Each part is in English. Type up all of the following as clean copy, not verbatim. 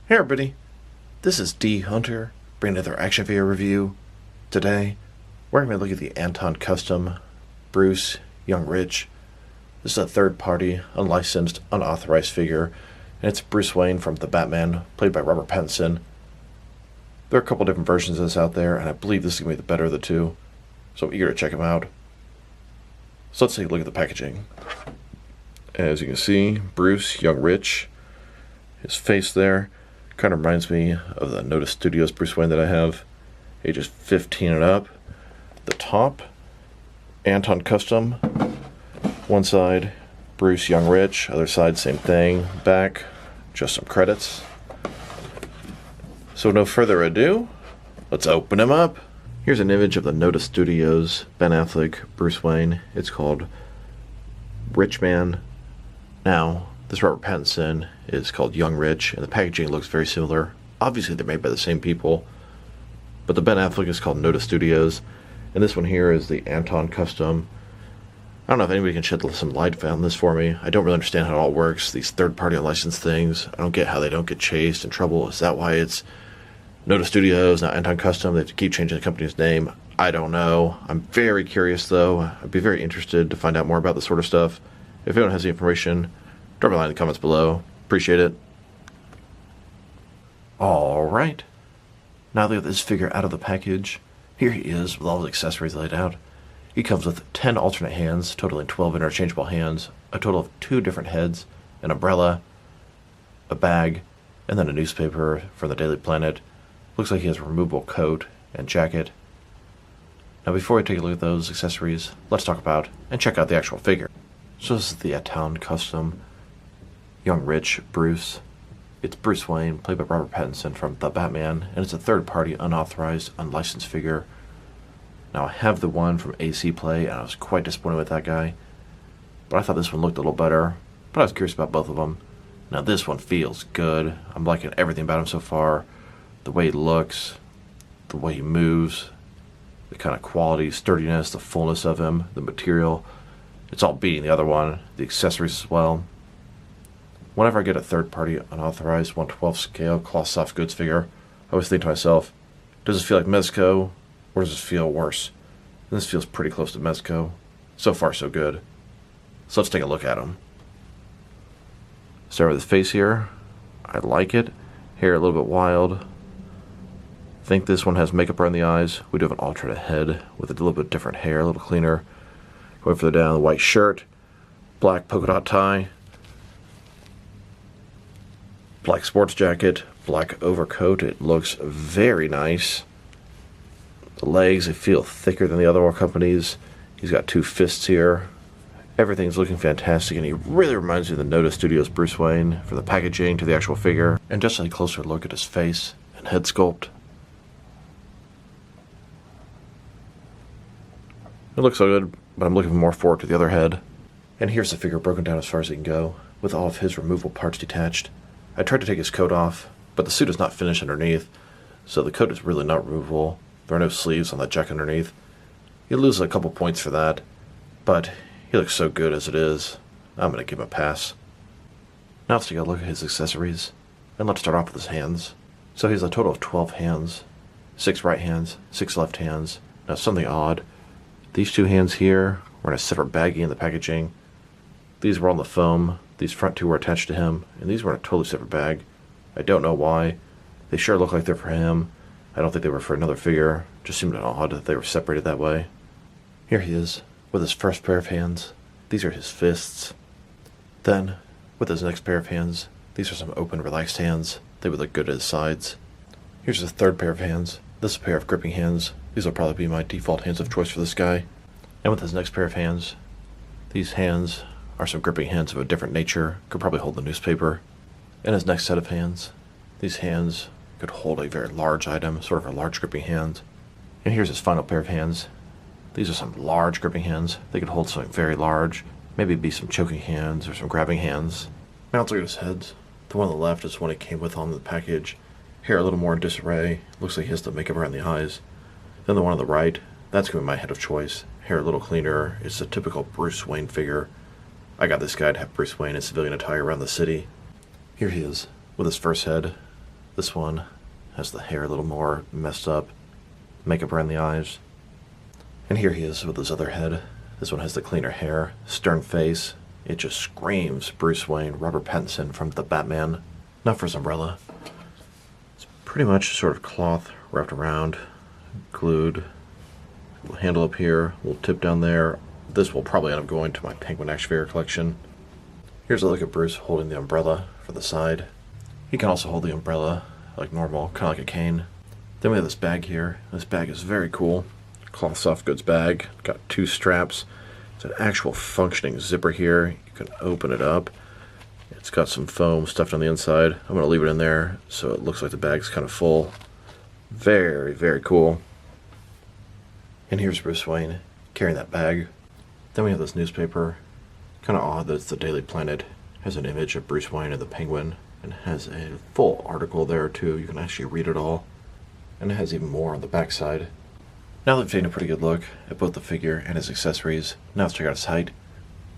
Hey everybody, this is D Hunter, bringing another action figure review. Today, we're going to look at the Aton Custom Bruce Young Rich. This is a third-party, unlicensed, unauthorized figure, and it's Bruce Wayne from The Batman, played by Robert Pattinson. There are a couple different versions of this out there, and I believe this is going to be the better of the two, so I'm eager to check them out. So let's take a look at the packaging. As you can see, Bruce Young Rich, his face there, kind of reminds me of the Notice Studios Bruce Wayne that I have, ages 15 and up. The top, Aton Custom. One side, Bruce Young Rich. Other side, same thing. Back, just some credits. So no further ado, let's open him up. Here's an image of the Notice Studios Ben Affleck Bruce Wayne. It's called Rich Man. Now, this Robert Pattinson is called Young Rich, and the packaging looks very similar. Obviously, they're made by the same people, but the Ben Affleck is called Notice Studios, and this one here is the Aton Custom. I don't know if anybody can shed some light on this for me. I don't really understand how it all works, these third-party unlicensed things. I don't get how they don't get chased in trouble. Is that why it's Notice Studios, not Aton Custom? They have to keep changing the company's name. I don't know. I'm very curious, though. I'd be very interested to find out more about this sort of stuff. If anyone has the information, drop a line in the comments below. Appreciate it. Alright. Now that we have this figure out of the package, here he is with all his accessories laid out. He comes with 10 alternate hands, totaling 12 interchangeable hands, a total of 2 different heads, an umbrella, a bag, and then a newspaper from the Daily Planet. Looks like he has a removable coat and jacket. Now before we take a look at those accessories, let's talk about and check out the actual figure. So this is the Aton Custom Young Rich Bruce. It's Bruce Wayne, played by Robert Pattinson from The Batman, and it's a third-party, unauthorized, unlicensed figure. Now, I have the one from AC Play, and I was quite disappointed with that guy, but I thought this one looked a little better, but I was curious about both of them. Now, this one feels good. I'm liking everything about him so far. The way he looks, the way he moves, the kind of quality, sturdiness, the fullness of him, the material. It's all beating the other one, the accessories as well. Whenever I get a third-party, unauthorized 1/12 scale cloth soft goods figure, I always think to myself, does this feel like Mezco, or does this feel worse? And this feels pretty close to Mezco. So far, so good. So let's take a look at him. Start with his face here. I like it. Hair a little bit wild. I think this one has makeup around the eyes. We do have an alternate head with a little bit different hair, a little cleaner. Going further down, the white shirt, black polka dot tie, black sports jacket, black overcoat. It looks very nice. The legs, they feel thicker than the other companies. He's got 2 fists here. Everything's looking fantastic, and he really reminds me of the Notice Studios Bruce Wayne, from the packaging to the actual figure. And just a closer look at his face and head sculpt. It looks so good, but I'm looking more forward to the other head. And here's the figure broken down as far as he can go, with all of his removable parts detached. I tried to take his coat off, but the suit is not finished underneath, so the coat is really not removable. There are no sleeves on that jacket underneath. He loses a couple points for that, but he looks so good as it is. I'm going to give him a pass. Now let's take a look at his accessories, and let's start off with his hands. So he has a total of 12 hands, 6 right hands, 6 left hands. Now something odd, these 2 hands here were in a separate baggie in the packaging. These were on the foam. These front 2 were attached to him, and these were in a totally separate bag. I don't know why. They sure look like they're for him. I don't think they were for another figure. Just seemed odd that they were separated that way. Here he is, with his first pair of hands. These are his fists. Then, with his next pair of hands, these are some open, relaxed hands. They would look good at his sides. Here's his third pair of hands. This is a pair of gripping hands. These will probably be my default hands of choice for this guy. And with his next pair of hands, these hands are some gripping hands of a different nature, could probably hold the newspaper. And his next set of hands, these hands could hold a very large item, sort of a large gripping hand. And here's his final pair of hands. These are some large gripping hands. They could hold something very large, maybe be some choking hands or some grabbing hands. Now let's look at his heads. The one on the left is the one he came with on the package. Hair a little more in disarray, looks like he has the makeup around the eyes. Then the one on the right, that's going to be my head of choice. Hair a little cleaner, it's a typical Bruce Wayne figure. I got this guy to have Bruce Wayne in civilian attire around the city. Here he is, with his first head. This one has the hair a little more messed up, makeup around the eyes. And here he is with his other head. This one has the cleaner hair, stern face. It just screams Bruce Wayne, Robert Pattinson from The Batman. Not for his umbrella. It's pretty much sort of cloth wrapped around, glued. A little handle up here, a little tip down there. This will probably end up going to my Penguin action figure collection. Here's a look at Bruce holding the umbrella for the side. He can also hold the umbrella like normal, kind of like a cane. Then we have this bag here. This bag is very cool. Cloth soft goods bag. Got 2 straps. It's an actual functioning zipper here. You can open it up. It's got some foam stuffed on the inside. I'm going to leave it in there so it looks like the bag's kind of full. Very, very cool. And here's Bruce Wayne carrying that bag. Then we have this newspaper. Kind of odd that it's the Daily Planet. It has an image of Bruce Wayne and the Penguin. And has a full article there too. You can actually read it all. And it has even more on the back side. Now that we've taken a pretty good look at both the figure and his accessories, now let's check out his height.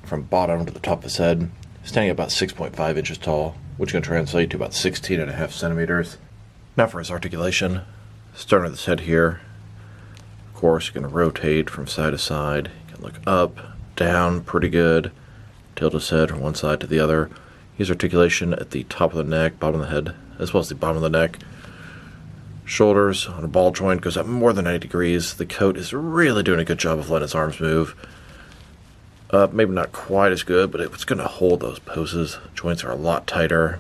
From bottom to the top of his head, standing at about 6.5 inches tall, which can translate to about 16.5 centimeters. Now for his articulation. Starting with his head here. Of course, you can rotate from side to side. You can look up, down, pretty good. Tilt his head from one side to the other. His articulation at the top of the neck, bottom of the head, as well as the bottom of the neck. Shoulders on a ball joint goes up more than 90 degrees. The coat is really doing a good job of letting his arms move. Maybe not quite as good, but it's going to hold those poses. Joints are a lot tighter.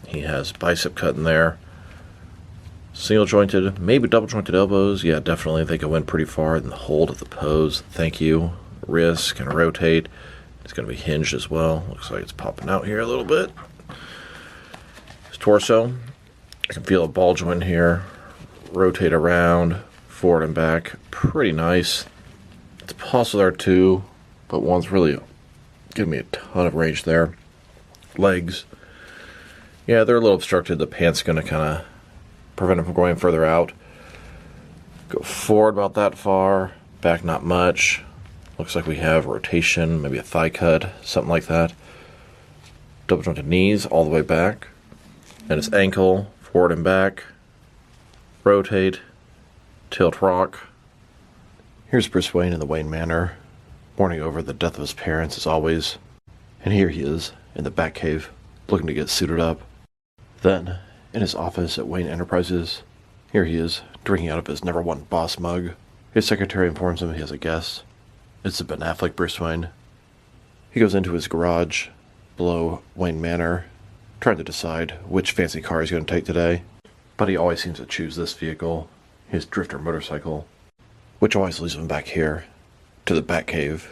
He has bicep cut in there. Single jointed, maybe double jointed elbows. Yeah, definitely. They go in pretty far in the hold of the pose. Thank you. Wrists can rotate. It's going to be hinged as well. Looks like it's popping out here a little bit. His torso. I can feel a ball joint here. Rotate around, forward and back. Pretty nice. It's possible there too, but one's really giving me a ton of range there. Legs. Yeah, they're a little obstructed. The pant's going to kind of prevent them from going further out. Go forward about that far. Back not much. Looks like we have rotation, maybe a thigh cut, something like that. Double jointed knees all the way back. And his ankle, forward and back. Rotate, tilt, rock. Here's Bruce Wayne in the Wayne Manor, mourning over the death of his parents as always. And here he is in the Batcave, looking to get suited up. Then, in his office at Wayne Enterprises, here he is, drinking out of his number 1 boss mug. His secretary informs him he has a guest. It's the Ben Affleck Bruce Wayne. He goes into his garage below Wayne Manor, trying to decide which fancy car he's going to take today. But he always seems to choose this vehicle, his drifter motorcycle, which always leads him back here to the Batcave,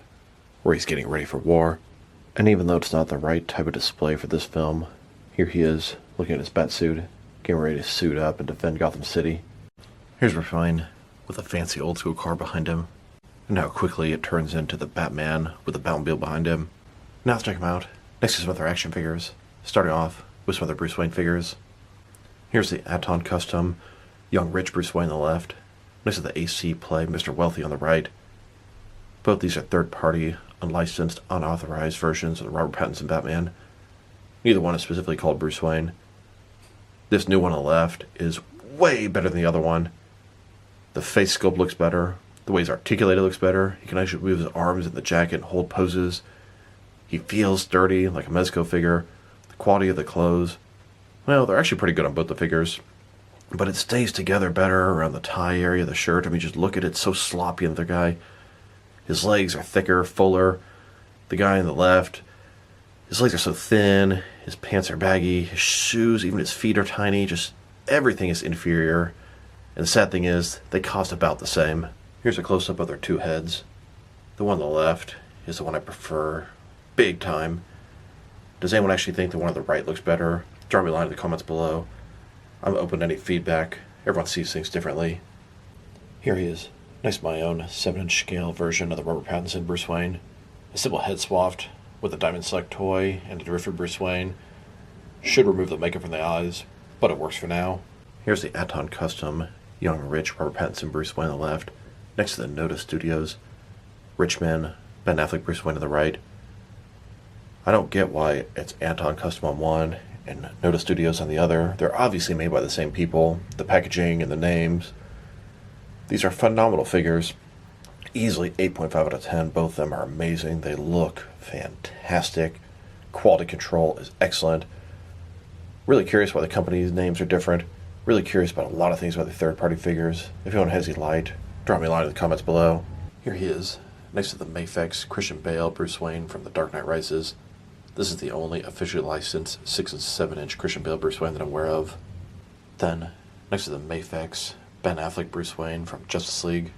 where he's getting ready for war. And even though it's not the right type of display for this film, here he is, looking at his Batsuit, getting ready to suit up and defend Gotham City. Here's Bruce Wayne, with a fancy old school car behind him, and how quickly it turns into the Batman with the Batmobile behind him. Now let's check him out, next to some other action figures, starting off with some other Bruce Wayne figures. Here's the Aton custom, young rich Bruce Wayne on the left, next to the AC play Mr. Wealthy on the right. Both these are third-party, unlicensed, unauthorized versions of the Robert Pattinson Batman. Neither one is specifically called Bruce Wayne. This new one on the left is way better than the other one. The face sculpt looks better. The way he's articulated looks better. He can actually move his arms in the jacket and hold poses. He feels sturdy, like a Mezco figure. The quality of the clothes, well, they're actually pretty good on both the figures. But it stays together better around the tie area of the shirt. I mean, just look at it. It's so sloppy on the other guy. His legs are thicker, fuller. The guy on the left, his legs are so thin. His pants are baggy. His shoes, even his feet are tiny. Just everything is inferior. And the sad thing is, they cost about the same. Here's a close-up of their two heads. The one on the left is the one I prefer, big time. Does anyone actually think the one on the right looks better? Drop me a line in the comments below. I'm open to any feedback. Everyone sees things differently. Here he is. Nice my own 7-inch scale version of the Robert Pattinson Bruce Wayne. A simple head swapped with a Diamond Select toy and a drifter Bruce Wayne. Should remove the makeup from the eyes, but it works for now. Here's the Aton custom, young rich Robert Pattinson Bruce Wayne on the left, next to the Noda Studios. Rich man, Ben Affleck Bruce Wayne on the right. I don't get why it's Aton custom on one and Noda Studios on the other. They're obviously made by the same people, the packaging and the names. These are phenomenal figures. Easily 8.5 out of 10. Both of them are amazing. They look fantastic. Quality control is excellent. Really curious why the company's names are different. Really curious about a lot of things about the third-party figures. If anyone has any light, drop me a line in the comments below. Here he is, next to the Mafex Christian Bale Bruce Wayne from The Dark Knight Rises. This is the only officially licensed 6 and 7 inch Christian Bale Bruce Wayne that I'm aware of. Then, next to the Mafex Ben Affleck Bruce Wayne from Justice League.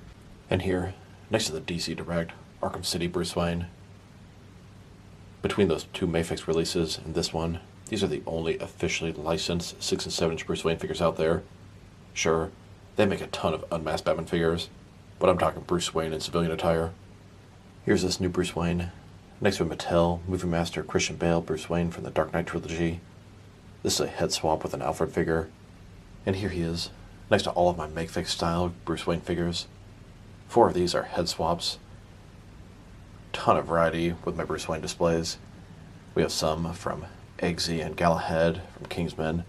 And here, next to the DC Direct Arkham City Bruce Wayne. Between those two Mafex releases and this one, these are the only officially licensed 6 and 7 inch Bruce Wayne figures out there. Sure, they make a ton of unmasked Batman figures, but I'm talking Bruce Wayne in civilian attire. Here's this new Bruce Wayne, next to a Mattel Movie Master Christian Bale Bruce Wayne from the Dark Knight trilogy. This is a head swap with an Alfred figure. And here he is, next to all of my Make-Fix style Bruce Wayne figures. 4 of these are head swaps. Ton of variety with my Bruce Wayne displays. We have some from Eggsy and Galahad from Kingsman,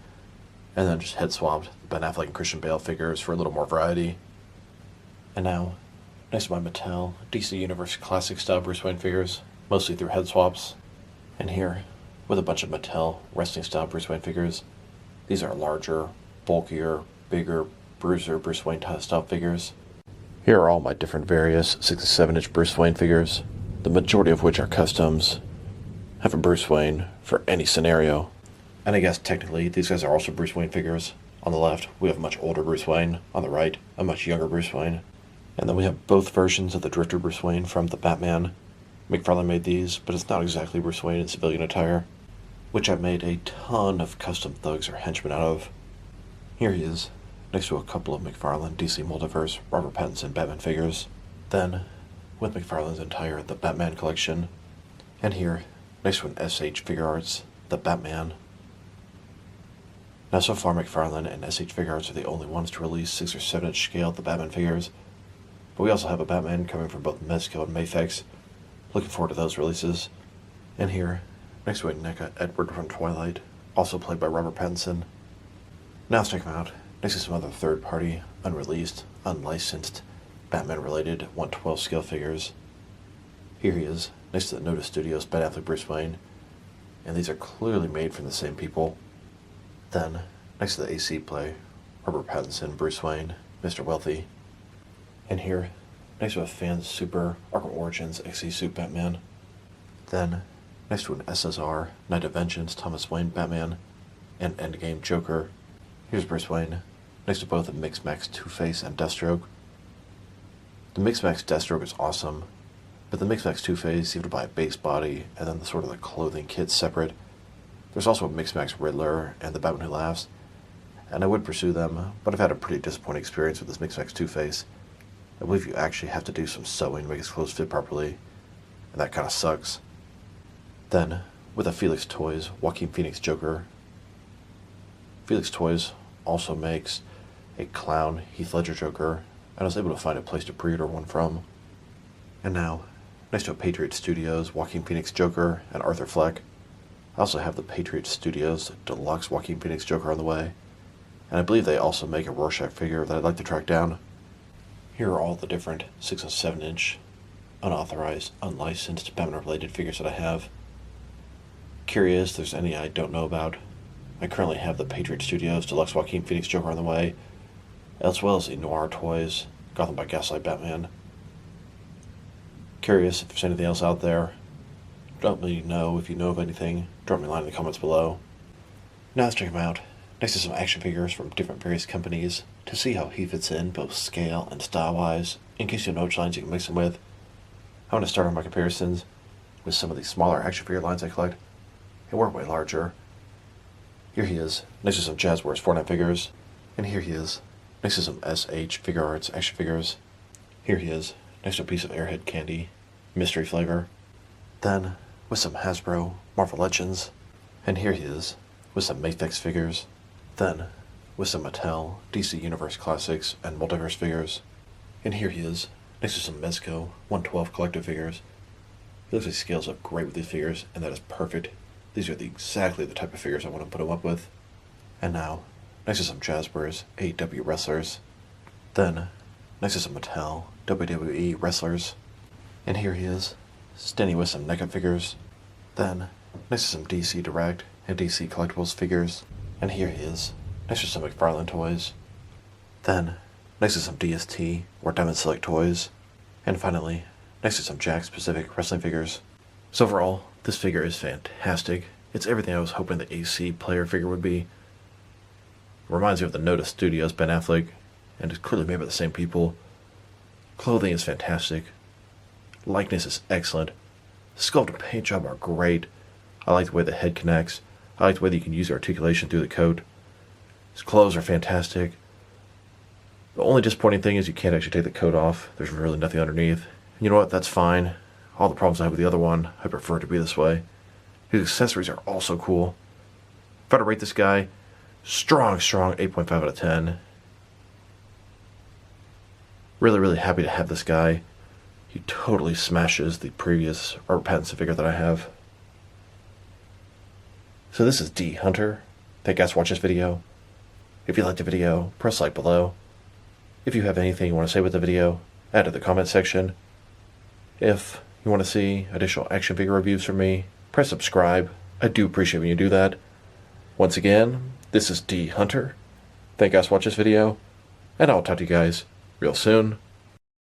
and then just head swapped Ben Affleck and Christian Bale figures for a little more variety. And now, next to my Mattel DC Universe Classic style Bruce Wayne figures, mostly through head swaps. And here, with a bunch of Mattel wrestling style Bruce Wayne figures. These are larger, bulkier, bigger, bruiser Bruce Wayne style figures. Here are all my different various 6 and 7 inch Bruce Wayne figures, the majority of which are customs. Have a Bruce Wayne for any scenario. And I guess technically these guys are also Bruce Wayne figures. On the left, we have a much older Bruce Wayne. On the right, a much younger Bruce Wayne. And then we have both versions of the Drifter Bruce Wayne from the Batman. McFarlane made these, but it's not exactly Bruce Wayne in civilian attire, which I've made a ton of custom thugs or henchmen out of. Here he is, next to a couple of McFarlane DC Multiverse Robert Pattinson Batman figures. Then, with McFarlane's entire The Batman collection. And here, next to an SH Figure Arts, The Batman. Now so far McFarlane and SH Figure Arts are the only ones to release 6 or 7 inch scale The Batman figures, but we also have a Batman coming from both Mezco and Mafex. Looking forward to those releases. And here, next to a NECA Edward from Twilight, also played by Robert Pattinson. Now let's check him out, next to some other third-party, unreleased, unlicensed, Batman-related 1/12 scale figures. Here he is, next to the Noda Studios Ben Affleck Bruce Wayne, and these are clearly made from the same people. Then, next to the AC Play, Robert Pattinson Bruce Wayne, Mr. Wealthy. And here, next to a Fans Super Arkham Origins XC Suit Batman. Then, next to an SSR Night of Vengeance Thomas Wayne Batman, and Endgame Joker. Here's Bruce Wayne, next to both the Mixmax Two-Face and Deathstroke. The Mixmax Deathstroke is awesome, but the Mixmax Two-Face, you have to buy a base body, and then the clothing kit separate. There's also a Mixmax Riddler and the Batman Who Laughs, and I would pursue them, but I've had a pretty disappointing experience with this Mixmax Two-Face. I believe you actually have to do some sewing to make his clothes fit properly, and that kind of sucks. Then, with a Felix Toys Joaquin Phoenix Joker. Felix Toys also makes a clown Heath Ledger Joker, and I was able to find a place to pre-order one from. And now, next to a Patriot Studios Joaquin Phoenix Joker and Arthur Fleck, I also have the Patriot Studios Deluxe Joaquin Phoenix Joker on the way, and I believe they also make a Rorschach figure that I'd like to track down. Here are all the different 6 and 7 inch, unauthorized, unlicensed Batman-related figures that I have. Curious if there's any I don't know about. I currently have the Patriot Studios Deluxe Joaquin Phoenix Joker on the way, as well as the Noir Toys Gotham by Gaslight Batman. Curious if there's anything else out there. Let me know if you know of anything. Drop me a line in the comments below. Now let's check him out, next to some action figures from different various companies, to see how he fits in both scale and style-wise, in case you know which lines you can mix him with. I'm going to start on my comparisons with some of the smaller action figure lines I collect, and work way larger. Here he is, next to some Jazzwares Fortnite figures, and here he is, next to some SH Figure Arts action figures. Here he is, next to a piece of Airhead candy, mystery flavor. Then, with some Hasbro Marvel Legends, and here he is, with some Mafex figures. Then, with some Mattel DC Universe Classics and Multiverse figures. And here he is, next to some Mezco 1/12 collective figures. He looks like he scales up great with these figures, and that is perfect. These are exactly the type of figures I want to put him up with. And now, next to some Jaspers, AEW wrestlers. Then, next to some Mattel, WWE wrestlers. And here he is, standing with some NECA figures. Then, next to some DC Direct and DC Collectibles figures. And here he is, next to some McFarlane toys. Then, next to some DST or Diamond Select toys. And finally, next to some Jakks Pacific wrestling figures. So overall, this figure is fantastic. It's everything I was hoping the AC player figure would be. It reminds me of the Notice Studios Ben Affleck, and is clearly made by the same people. Clothing is fantastic. Likeness is excellent. Sculpt and paint job are great. I like the way the head connects. I like the way that you can use articulation through the coat. His clothes are fantastic. The only disappointing thing is you can't actually take the coat off. There's really nothing underneath. And you know what? That's fine. All the problems I have with the other one, I prefer it to be this way. His accessories are also cool. If I had to rate this guy, strong 8.5 out of 10. Really happy to have this guy. He totally smashes the previous Robert Pattinson figure that I have. So this is D Hunter. Thank you guys for watching this video. If you liked the video, press like below. If you have anything you want to say with the video, add to the comment section. If you want to see additional action figure reviews from me, press subscribe. I do appreciate when you do that. Once again, this is D Hunter. Thank you guys for watching this video, and I'll talk to you guys real soon.